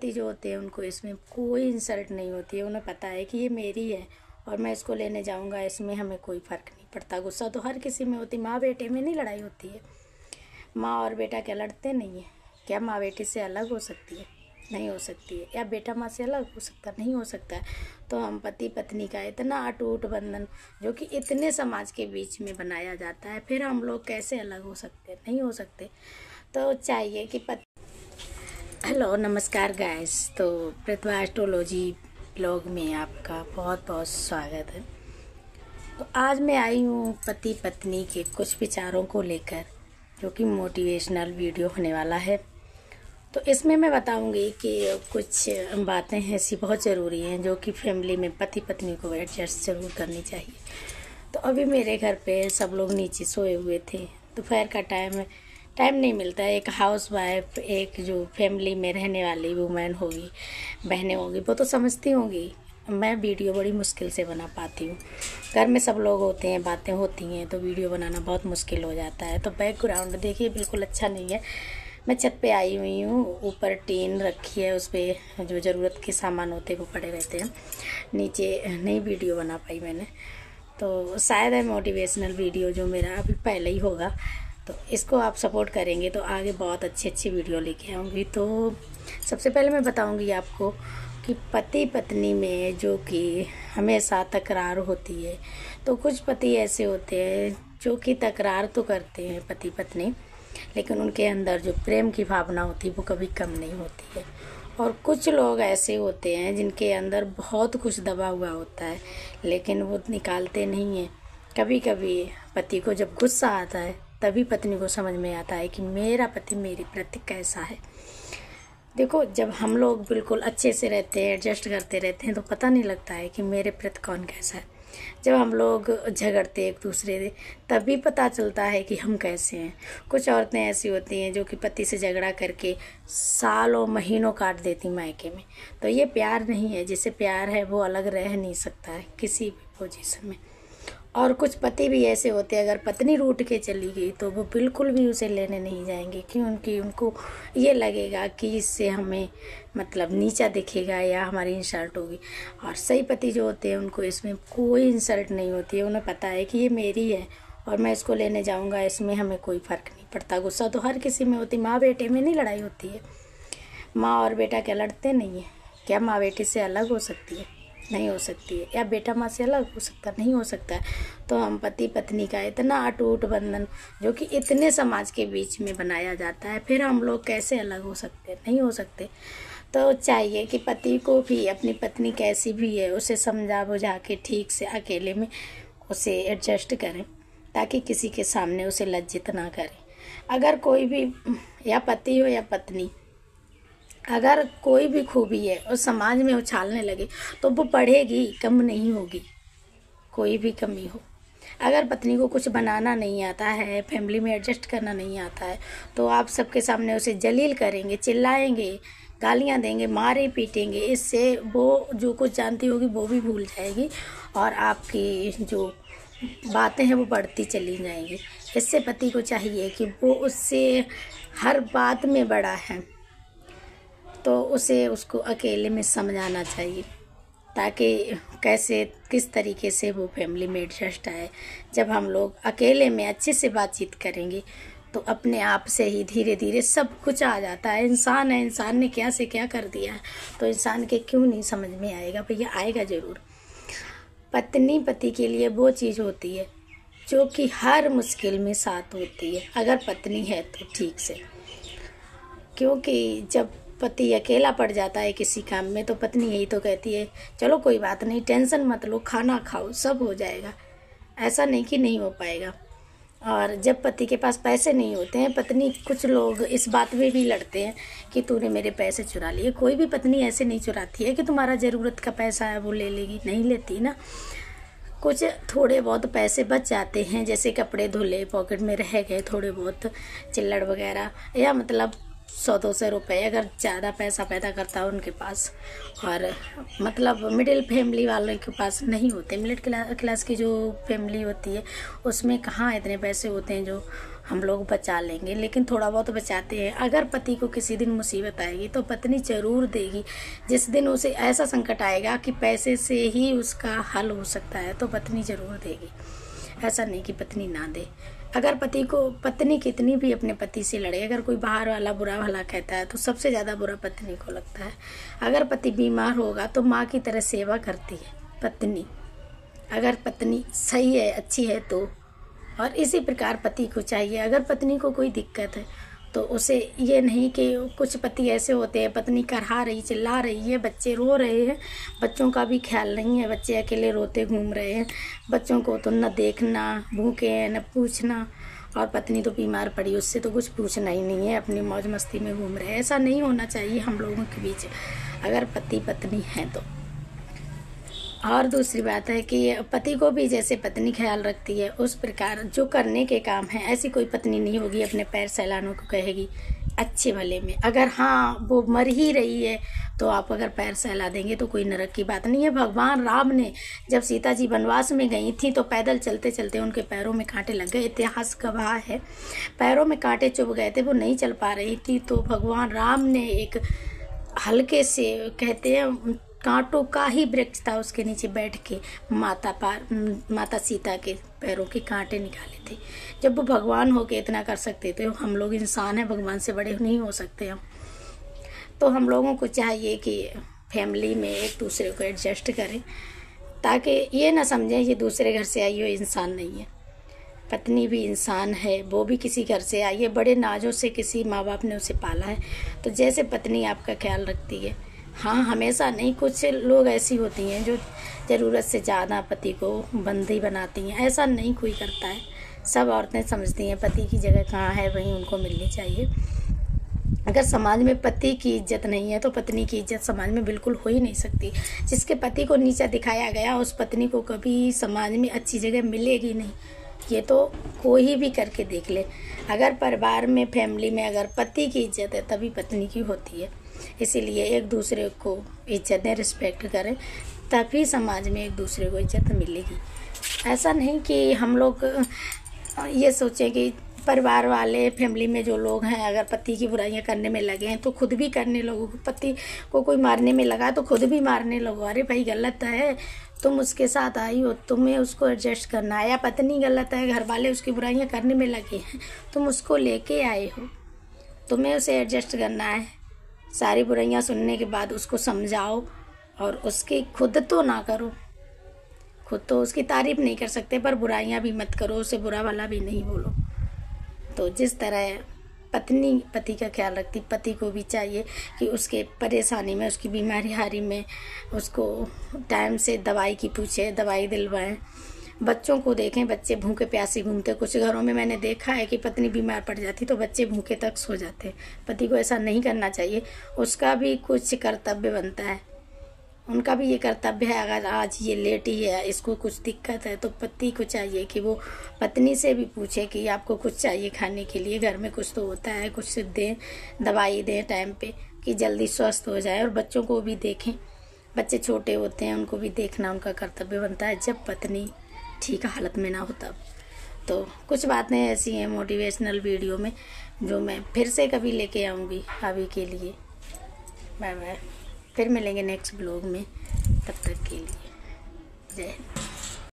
पति जो होते हैं उनको इसमें कोई इंसल्ट नहीं होती है। उन्हें पता है कि ये मेरी है और मैं इसको लेने जाऊंगा, इसमें हमें कोई फ़र्क नहीं पड़ता। गुस्सा तो हर किसी में होती, माँ बेटे में नहीं लड़ाई होती है। माँ और बेटा क्या लड़ते नहीं है? क्या माँ बेटे से अलग हो सकती है? नहीं हो सकती है। या बेटा माँ से अलग हो सकता? नहीं हो सकता है। तो हम पति पत्नी का इतना अटूट बंधन जो कि इतने समाज के बीच में बनाया जाता है, फिर हम लोग कैसे अलग हो सकते? नहीं हो सकते। तो चाहिए कि हेलो नमस्कार गाइस। तो प्रतिभा एस्ट्रोलॉजी ब्लॉग में आपका बहुत बहुत स्वागत है। तो आज मैं आई हूँ पति पत्नी के कुछ विचारों को लेकर, जो कि मोटिवेशनल वीडियो होने वाला है। तो इसमें मैं बताऊंगी कि कुछ बातें ऐसी बहुत ज़रूरी हैं जो कि फैमिली में पति पत्नी को एडजस्ट ज़रूर करनी चाहिए। तो अभी मेरे घर पे सब लोग नीचे सोए हुए थे, दोपहर का टाइम नहीं मिलता है। एक हाउस वाइफ, एक जो फैमिली में रहने वाली वूमेन होगी, बहनें होंगी, वो तो समझती होंगी मैं वीडियो बड़ी मुश्किल से बना पाती हूँ। घर में सब लोग होते हैं, बातें होती हैं, तो वीडियो बनाना बहुत मुश्किल हो जाता है। तो बैकग्राउंड देखिए बिल्कुल अच्छा नहीं है। मैं छत पे आई हुई हूँ, ऊपर टीन रखी है, उस पर जो ज़रूरत के सामान होते हैं वो पड़े रहते हैं। नीचे नहीं वीडियो बना पाई मैंने, तो शायद है मोटिवेशनल वीडियो जो मेरा अभी पहले ही होगा। तो इसको आप सपोर्ट करेंगे तो आगे बहुत अच्छी वीडियो लेके आऊँगी। तो सबसे पहले मैं बताऊँगी आपको कि पति पत्नी में जो कि हमेशा तकरार होती है। तो कुछ पति ऐसे होते हैं जो कि तकरार तो करते हैं पति पत्नी, लेकिन उनके अंदर जो प्रेम की भावना होती है वो कभी कम नहीं होती है। और कुछ लोग ऐसे होते हैं जिनके अंदर बहुत कुछ दबा हुआ होता है, लेकिन वो निकालते नहीं हैं। कभी कभी पति को जब गुस्सा आता है तभी पत्नी को समझ में आता है कि मेरा पति मेरे प्रति कैसा है। देखो, जब हम लोग बिल्कुल अच्छे से रहते हैं, एडजस्ट करते रहते हैं, तो पता नहीं लगता है कि मेरे प्रति कौन कैसा है। जब हम लोग झगड़ते एक दूसरे से तभी पता चलता है कि हम कैसे हैं। कुछ औरतें ऐसी होती हैं जो कि पति से झगड़ा करके सालों महीनों काट देती मायके में। तो ये प्यार नहीं है। जिसे प्यार है वो अलग रह नहीं सकता है किसी भी पोजीशन में। और कुछ पति भी ऐसे होते हैं, अगर पत्नी रूठ के चली गई तो वो बिल्कुल भी उसे लेने नहीं जाएंगे, क्योंकि उनको ये लगेगा कि इससे हमें मतलब नीचा दिखेगा या हमारी इंसल्ट होगी। और सही पति जो होते हैं उनको इसमें कोई इंसल्ट नहीं होती है। उन्हें पता है कि ये मेरी है और मैं इसको लेने जाऊंगा, इसमें हमें कोई फ़र्क नहीं पड़ता। गुस्सा तो हर किसी में होती, माँ बेटे में नहीं लड़ाई होती है। माँ और बेटा क्या लड़ते नहीं है? क्या माँ बेटे से अलग हो सकती है? नहीं हो सकती है। या बेटा माँ से अलग हो सकता? नहीं हो सकता है। तो हम पति पत्नी का इतना अटूट बंधन जो कि इतने समाज के बीच में बनाया जाता है, फिर हम लोग कैसे अलग हो सकते? नहीं हो सकते। तो चाहिए कि पति को भी अपनी पत्नी कैसी भी है उसे समझा बुझा के ठीक से अकेले में उसे एडजस्ट करें, ताकि किसी के सामने उसे लज्जित ना करें। अगर कोई भी, या पति हो या पत्नी, अगर कोई भी खूबी है और समाज में उछालने लगे तो वो बढ़ेगी, कम नहीं होगी। कोई भी कमी हो, अगर पत्नी को कुछ बनाना नहीं आता है, फैमिली में एडजस्ट करना नहीं आता है, तो आप सबके सामने उसे जलील करेंगे, चिल्लाएंगे, गालियां देंगे, मारे पीटेंगे। इससे वो जो कुछ जानती होगी वो भी भूल जाएगी और आपकी जो बातें हैं वो बढ़ती चली जाएंगी। इससे पति को चाहिए कि वो उससे हर बात में बड़ा है, तो उसे उसको अकेले में समझाना चाहिए, ताकि कैसे किस तरीके से वो फैमिली में एडजस्ट आए। जब हम लोग अकेले में अच्छे से बातचीत करेंगे तो अपने आप से ही धीरे धीरे सब कुछ आ जाता है। इंसान है, इंसान ने क्या से क्या कर दिया है, तो इंसान के क्यों नहीं समझ में आएगा? भैया आएगा ज़रूर। पत्नी पति के लिए वो चीज़ होती है जो कि हर मुश्किल में साथ होती है, अगर पत्नी है तो ठीक से। क्योंकि जब पति अकेला पड़ जाता है किसी काम में तो पत्नी यही तो कहती है, चलो कोई बात नहीं, टेंशन मत लो, खाना खाओ, सब हो जाएगा। ऐसा नहीं कि नहीं हो पाएगा। और जब पति के पास पैसे नहीं होते हैं, पत्नी, कुछ लोग इस बात में भी लड़ते हैं कि तूने मेरे पैसे चुरा लिए। कोई भी पत्नी ऐसे नहीं चुराती है कि तुम्हारा ज़रूरत का पैसा है वो ले लेगी, नहीं लेती ना। कुछ थोड़े बहुत पैसे बच जाते हैं, जैसे कपड़े धुले, पॉकेट में रह गए थोड़े बहुत चिल्लड़ वगैरह, या मतलब 100-200 रुपये अगर ज़्यादा पैसा पैदा करता है उनके पास। और मतलब मिडिल फैमिली वालों के पास नहीं होते। मिडिल क्लास की जो फैमिली होती है उसमें कहाँ इतने पैसे होते हैं जो हम लोग बचा लेंगे, लेकिन थोड़ा बहुत बचाते हैं। अगर पति को किसी दिन मुसीबत आएगी तो पत्नी जरूर देगी। जिस दिन उसे ऐसा संकट आएगा कि पैसे से ही उसका हल हो सकता है तो पत्नी जरूर देगी। ऐसा नहीं कि पत्नी ना दे। अगर पत्नी कितनी भी अपने पति से लड़े, अगर कोई बाहर वाला बुरा भला कहता है तो सबसे ज़्यादा बुरा पत्नी को लगता है। अगर पति बीमार होगा तो माँ की तरह सेवा करती है पत्नी, अगर पत्नी सही है, अच्छी है तो। और इसी प्रकार पति को चाहिए, अगर पत्नी को कोई दिक्कत है तो उसे ये नहीं कि कुछ पति ऐसे होते हैं, पत्नी करहा रही, चिल्ला रही है, बच्चे रो रहे हैं, बच्चों का भी ख्याल नहीं है, बच्चे अकेले रोते घूम रहे हैं, बच्चों को तो न देखना, भूखे हैं न पूछना, और पत्नी तो बीमार पड़ी, उससे तो कुछ पूछना ही नहीं है, अपनी मौज मस्ती में घूम रहे हैं। ऐसा नहीं होना चाहिए हम लोगों के बीच अगर पति पत्नी हैं तो। और दूसरी बात है कि पति को भी जैसे पत्नी ख्याल रखती है उस प्रकार जो करने के काम है, ऐसी कोई पत्नी नहीं होगी अपने पैर सहलाने को कहेगी अच्छे भले में। अगर हाँ वो मर ही रही है तो आप अगर पैर सहला देंगे तो कोई नरक की बात नहीं है। भगवान राम ने जब सीता जी वनवास में गई थी तो पैदल चलते चलते उनके पैरों में कांटे लग गए, इतिहास गवाह है, पैरों में कांटे चुभ गए थे, वो नहीं चल पा रही थी। तो भगवान राम ने एक हल्के से, कहते हैं कांटों का ही वृक्ष था, उसके नीचे बैठ के माता सीता के पैरों के कांटे निकाले थे। जब वो भगवान होके इतना कर सकते थे, हम लोग इंसान हैं, भगवान से बड़े नहीं हो सकते हम। तो हम लोगों को चाहिए कि फैमिली में एक दूसरे को एडजस्ट करें, ताकि ये ना समझें ये दूसरे घर से आई हो इंसान नहीं है। पत्नी भी इंसान है, वो भी किसी घर से आई है, बड़े नाजों से किसी माँ बाप ने उसे पाला है। तो जैसे पत्नी आपका ख्याल रखती है, हाँ हमेशा नहीं, कुछ लोग ऐसी होती हैं जो ज़रूरत से ज़्यादा पति को बंदी बनाती हैं, ऐसा नहीं कोई करता है। सब औरतें समझती हैं पति की जगह कहाँ है, वहीं उनको मिलनी चाहिए। अगर समाज में पति की इज्जत नहीं है तो पत्नी की इज्जत समाज में बिल्कुल हो ही नहीं सकती। जिसके पति को नीचा दिखाया गया उस पत्नी को कभी समाज में अच्छी जगह मिलेगी नहीं, ये तो कोई भी करके देख ले। अगर परिवार में, फैमिली में अगर पति की इज्जत है तभी पत्नी की होती है। इसीलिए एक दूसरे को इज्जत दें, रिस्पेक्ट करें, तभी समाज में एक दूसरे को इज्जत मिलेगी। ऐसा नहीं कि हम लोग ये सोचें कि परिवार वाले, फैमिली में जो लोग हैं अगर पति की बुराइयां करने में लगे हैं तो खुद भी करने लगो। पति को कोई मारने में लगा तो खुद भी मारने लगो। अरे भाई गलत है, तुम उसके साथ आई हो, तुम्हें उसको एडजस्ट करना है। या पत्नी गलत है, घर वाले उसकी बुराइयां करने में लगे हैं, तुम उसको लेके आए हो, तुम्हें उसे एडजस्ट करना है। सारी बुराइयां सुनने के बाद उसको समझाओ और उसकी खुद तो ना करो, खुद तो उसकी तारीफ नहीं कर सकते पर बुराइयां भी मत करो, उसे बुरा भला भी नहीं बोलो। तो जिस तरह पत्नी पति का ख्याल रखती, पति को भी चाहिए कि उसके परेशानी में, उसकी बीमारी हारी में उसको टाइम से दवाई की पूछे, दवाई दिलवाएं। बच्चों को देखें, बच्चे भूखे प्यासे घूमते। कुछ घरों में मैंने देखा है कि पत्नी बीमार पड़ जाती तो बच्चे भूखे तक सो जाते। पति को ऐसा नहीं करना चाहिए, उसका भी कुछ कर्तव्य बनता है, उनका भी ये कर्तव्य है। अगर आज ये लेटी है, इसको कुछ दिक्कत है, तो पति को चाहिए कि वो पत्नी से भी पूछे कि आपको कुछ चाहिए खाने के लिए, घर में कुछ तो होता है, कुछ दें, दवाई दें टाइम पे कि जल्दी स्वस्थ हो जाए। और बच्चों को भी देखें, बच्चे छोटे होते हैं, उनको भी देखना उनका कर्तव्य बनता है जब पत्नी ठीक हालत में ना हो तब। तो कुछ बातें ऐसी हैं मोटिवेशनल वीडियो में जो मैं फिर से कभी लेके आऊँगी। अभी के लिए बाय बाय, फिर मिलेंगे नेक्स्ट ब्लॉग में, तब तक के लिए जय हिंद।